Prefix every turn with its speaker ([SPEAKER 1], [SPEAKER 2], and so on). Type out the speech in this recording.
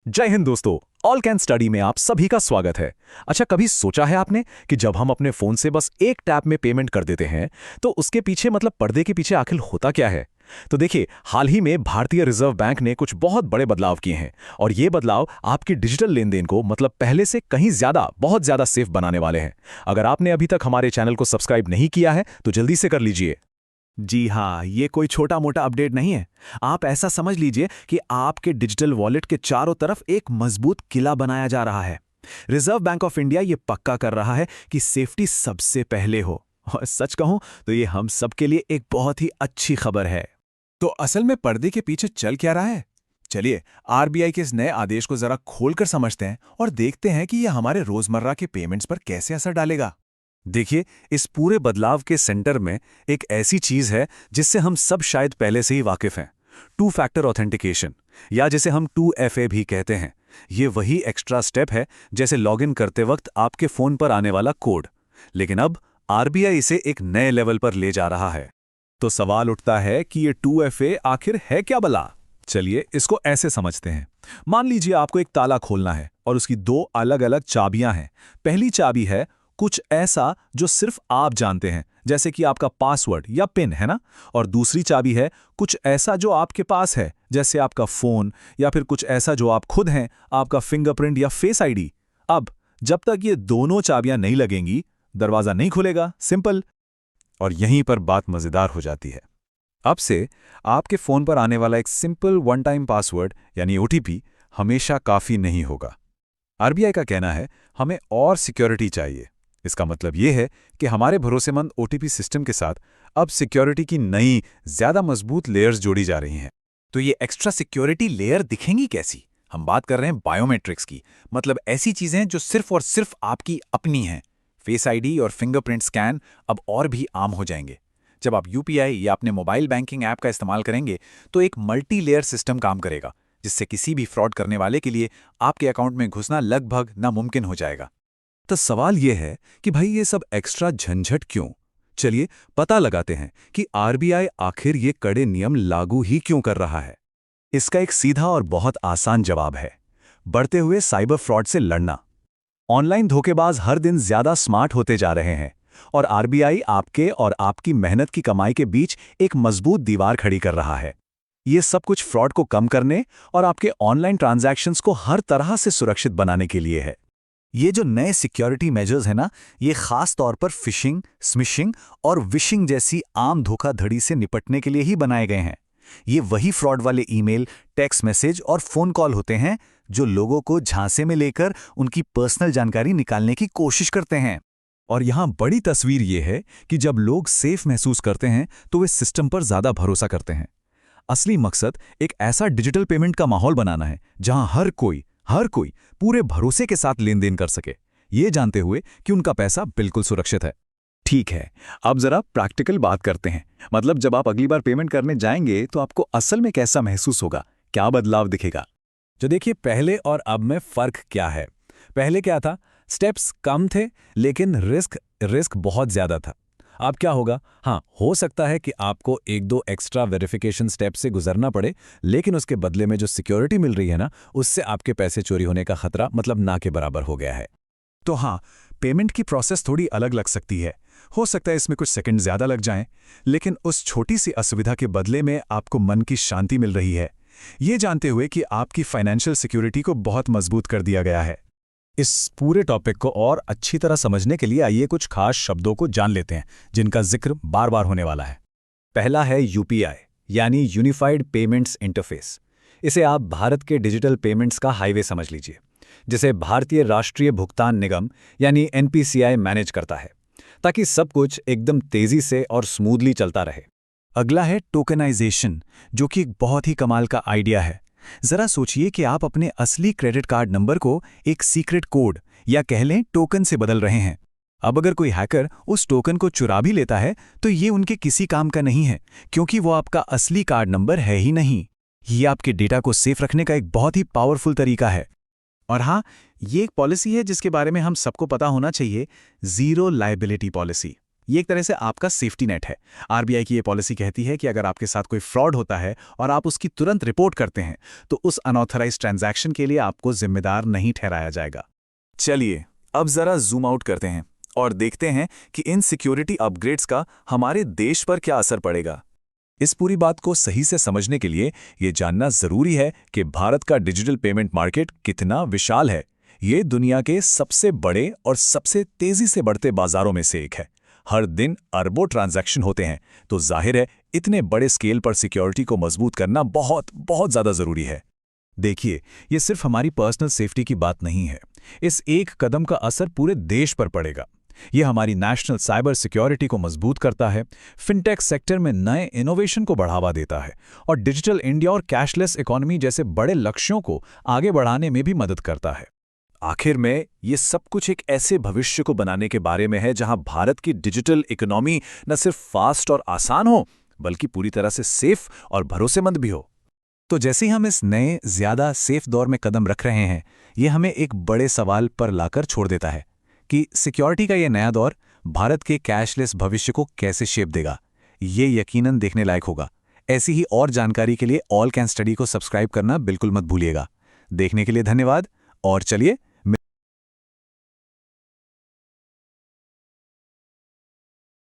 [SPEAKER 1] जय हिंद दोस्तों। All can study में आप सभी का स्वागत है। अच्छा, कभी सोचा है आपने कि जब हम अपने फोन से बस एक टैप में पेमेंट कर देते हैं तो उसके पीछे मतलब पर्दे के पीछे आखिर होता क्या है? तो देखिए, हाल ही में भारतीय रिजर्व बैंक ने कुछ बहुत बड़े बदलाव किए हैं और ये बदलाव आपकी डिजिटल लेन देन को मतलब पहले से कहीं ज्यादा बहुत ज्यादा सेफ बनाने वाले हैं। अगर आपने अभी तक हमारे चैनल को सब्सक्राइब नहीं किया है तो जल्दी से कर लीजिए।
[SPEAKER 2] जी हाँ, ये कोई छोटा मोटा अपडेट नहीं है। आप ऐसा समझ लीजिए कि आपके डिजिटल वॉलेट के चारों तरफ एक मजबूत किला बनाया जा रहा है। रिजर्व बैंक ऑफ इंडिया ये पक्का कर रहा है कि सेफ्टी सबसे पहले हो। और सच कहूं तो ये हम सबके लिए एक बहुत ही अच्छी खबर है।
[SPEAKER 3] तो असल में पर्दे के पीछे चल क्या रहा है? चलिए, आरबीआई के इस नए आदेश को जरा खोलकर समझते हैं और देखते हैं कि यह हमारे रोजमर्रा के पेमेंट्स पर कैसे असर डालेगा।
[SPEAKER 2] देखिए, इस पूरे बदलाव के सेंटर में एक ऐसी चीज है जिससे हम सब शायद पहले से ही वाकिफ हैं। टू फैक्टर ऑथेंटिकेशन, या जिसे हम 2FA भी कहते हैं। ये वही एक्स्ट्रा स्टेप है जैसे लॉगिन करते वक्त आपके फोन पर आने वाला कोड, लेकिन अब आरबीआई इसे एक नए लेवल पर ले जा रहा है।
[SPEAKER 3] तो सवाल उठता है कि ये 2FA आखिर है क्या भला? चलिए, इसको ऐसे समझते हैं। मान लीजिए आपको एक ताला खोलना है और उसकी दो अलग अलग चाबियां हैं। पहली चाबी है कुछ ऐसा जो सिर्फ आप जानते हैं, जैसे कि आपका पासवर्ड या पिन, है ना? और दूसरी चाबी है कुछ ऐसा जो आपके पास है, जैसे आपका फोन, या फिर कुछ ऐसा जो आप खुद हैं, आपका फिंगरप्रिंट या फेस आईडी। अब जब तक ये दोनों चाबियां नहीं लगेंगी, दरवाजा नहीं खुलेगा। सिंपल। और यहीं पर बात मजेदार हो जाती है। अब से आपके फोन पर आने वाला एक सिंपल वन टाइम पासवर्ड यानी OTP हमेशा काफी नहीं होगा। आरबीआई का कहना है हमें और सिक्योरिटी चाहिए। इसका मतलब यह है कि हमारे भरोसेमंद OTP सिस्टम के साथ अब सिक्योरिटी की नई, ज्यादा मजबूत लेयर्स जोड़ी जा रही हैं।
[SPEAKER 4] तो ये एक्स्ट्रा सिक्योरिटी लेयर दिखेंगी कैसी? हम बात कर रहे हैं बायोमेट्रिक्स की, मतलब ऐसी चीजें जो सिर्फ और सिर्फ आपकी अपनी हैं। फेस आईडी और फिंगरप्रिंट स्कैन अब और भी आम हो जाएंगे। जब आप यूपीआई या अपने मोबाइल बैंकिंग ऐप का इस्तेमाल करेंगे तो एक मल्टी लेयर सिस्टम काम करेगा, जिससे किसी भी फ्रॉड करने वाले के लिए आपके अकाउंट में घुसना लगभग नामुमकिन हो जाएगा।
[SPEAKER 3] तो सवाल यह है कि भाई ये सब एक्स्ट्रा झंझट क्यों? चलिए पता लगाते हैं कि आरबीआई आखिर ये कड़े नियम लागू ही क्यों कर रहा है। इसका एक सीधा और बहुत आसान जवाब है, बढ़ते हुए साइबर फ्रॉड से लड़ना। ऑनलाइन धोखेबाज हर दिन ज्यादा स्मार्ट होते जा रहे हैं और आरबीआई आपके और आपकी मेहनत की कमाई के बीच एक मजबूत दीवार खड़ी कर रहा है। ये सब कुछ फ्रॉड को कम करने और आपके ऑनलाइन ट्रांजैक्शंस को हर तरह से सुरक्षित बनाने के लिए है।
[SPEAKER 4] ये जो नए सिक्योरिटी मेजर्स हैं ना, ये खास तौर पर फिशिंग, स्मिशिंग और विशिंग जैसी आम धोखाधड़ी से निपटने के लिए ही बनाए गए हैं। ये वही फ्रॉड वाले ईमेल, टेक्स्ट मैसेज और फोन कॉल होते हैं जो लोगों को झांसे में लेकर उनकी पर्सनल जानकारी निकालने की कोशिश करते हैं।
[SPEAKER 3] और यहां बड़ी तस्वीर ये है कि जब लोग सेफ महसूस करते हैं तो वे सिस्टम पर ज्यादा भरोसा करते हैं। असली मकसद एक ऐसा डिजिटल पेमेंट का माहौल बनाना है जहां हर कोई पूरे भरोसे के साथ लेन देन कर सके, ये जानते हुए कि उनका पैसा बिल्कुल सुरक्षित है।
[SPEAKER 2] ठीक है, अब जरा प्रैक्टिकल बात करते हैं। मतलब जब आप अगली बार पेमेंट करने जाएंगे तो आपको असल में कैसा महसूस होगा, क्या बदलाव दिखेगा?
[SPEAKER 3] जो देखिए, पहले और अब में फर्क क्या है। पहले क्या था, स्टेप्स कम थे लेकिन रिस्क बहुत ज्यादा था। अब क्या होगा, हाँ, हो सकता है कि आपको एक दो एक्स्ट्रा वेरिफिकेशन स्टेप से गुजरना पड़े, लेकिन उसके बदले में जो सिक्योरिटी मिल रही है ना, उससे आपके पैसे चोरी होने का खतरा मतलब ना के बराबर हो गया है।
[SPEAKER 2] तो हाँ, पेमेंट की प्रोसेस थोड़ी अलग लग सकती है। हो सकता है इसमें कुछ सेकंड ज्यादा लग जाएं, लेकिन उस छोटी सी असुविधा के बदले में आपको मन की शांति मिल रही है, ये जानते हुए कि आपकी फाइनेंशियल सिक्योरिटी को बहुत मजबूत कर दिया गया है।
[SPEAKER 3] इस पूरे टॉपिक को और अच्छी तरह समझने के लिए आइए कुछ खास शब्दों को जान लेते हैं जिनका जिक्र बार बार होने वाला है।
[SPEAKER 4] पहला है यूपीआई, यानी यूनिफाइड पेमेंट्स इंटरफेस। इसे आप भारत के डिजिटल पेमेंट्स का हाईवे समझ लीजिए, जिसे भारतीय राष्ट्रीय भुगतान निगम यानी एनपीसीआई मैनेज करता है, ताकि सब कुछ एकदम तेजी से और स्मूथली चलता रहे।
[SPEAKER 2] अगला है टोकनाइजेशन, जो कि एक बहुत ही कमाल का आइडिया है। जरा सोचिए कि आप अपने असली क्रेडिट कार्ड नंबर को एक सीक्रेट कोड या कह लें टोकन से बदल रहे हैं। अब अगर कोई हैकर उस टोकन को चुरा भी लेता है तो ये उनके किसी काम का नहीं है, क्योंकि वो आपका असली कार्ड नंबर है ही नहीं। ये आपके डेटा को सेफ रखने का एक बहुत ही पावरफुल तरीका है। और हाँ, ये एक पॉलिसी है जिसके बारे में हम सबको पता होना चाहिए, जीरो लायबिलिटी पॉलिसी, ये एक तरह से आपका सेफ्टी नेट है। आरबीआई की ये पॉलिसी कहती है कि अगर आपके साथ कोई फ्रॉड होता है और आप उसकी तुरंत रिपोर्ट करते हैं तो उस अनऑथराइज ट्रांजैक्शन के लिए आपको जिम्मेदार नहीं ठहराया जाएगा।
[SPEAKER 3] चलिए अब जरा जूम आउट करते हैं और देखते हैं कि इन सिक्योरिटी अपग्रेड्स का हमारे देश पर क्या असर पड़ेगा। इस पूरी बात को सही से समझने के लिए ये जानना जरूरी है कि भारत का डिजिटल पेमेंट मार्केट कितना विशाल है। ये दुनिया के सबसे बड़े और सबसे तेजी से बढ़ते बाजारों में से एक है। हर दिन अरबों ट्रांजैक्शन होते हैं, तो जाहिर है इतने बड़े स्केल पर सिक्योरिटी को मजबूत करना बहुत बहुत ज्यादा जरूरी है।
[SPEAKER 2] देखिए, ये सिर्फ हमारी पर्सनल सेफ्टी की बात नहीं है। इस एक कदम का असर पूरे देश पर पड़ेगा। यह हमारी नेशनल साइबर सिक्योरिटी को मजबूत करता है, फिनटेक सेक्टर में नए इनोवेशन को बढ़ावा देता है और डिजिटल इंडिया और कैशलेस इकोनॉमी जैसे बड़े लक्ष्यों को आगे बढ़ाने में भी मदद करता है।
[SPEAKER 3] आखिर में ये सब कुछ एक ऐसे भविष्य को बनाने के बारे में है जहां भारत की डिजिटल इकोनॉमी न सिर्फ फास्ट और आसान हो, बल्कि पूरी तरह से सेफ और भरोसेमंद भी हो।
[SPEAKER 2] तो जैसे ही हम इस नए, ज्यादा सेफ दौर में कदम रख रहे हैं, ये हमें एक बड़े सवाल पर लाकर छोड़ देता है कि सिक्योरिटी का ये नया दौर भारत के कैशलेस भविष्य को कैसे शेप देगा। ये यकीनन देखने लायक होगा। ऐसी ही और जानकारी के लिए ऑल कैन स्टडी को सब्सक्राइब करना बिल्कुल मत भूलिएगा। देखने के लिए धन्यवाद और चलिए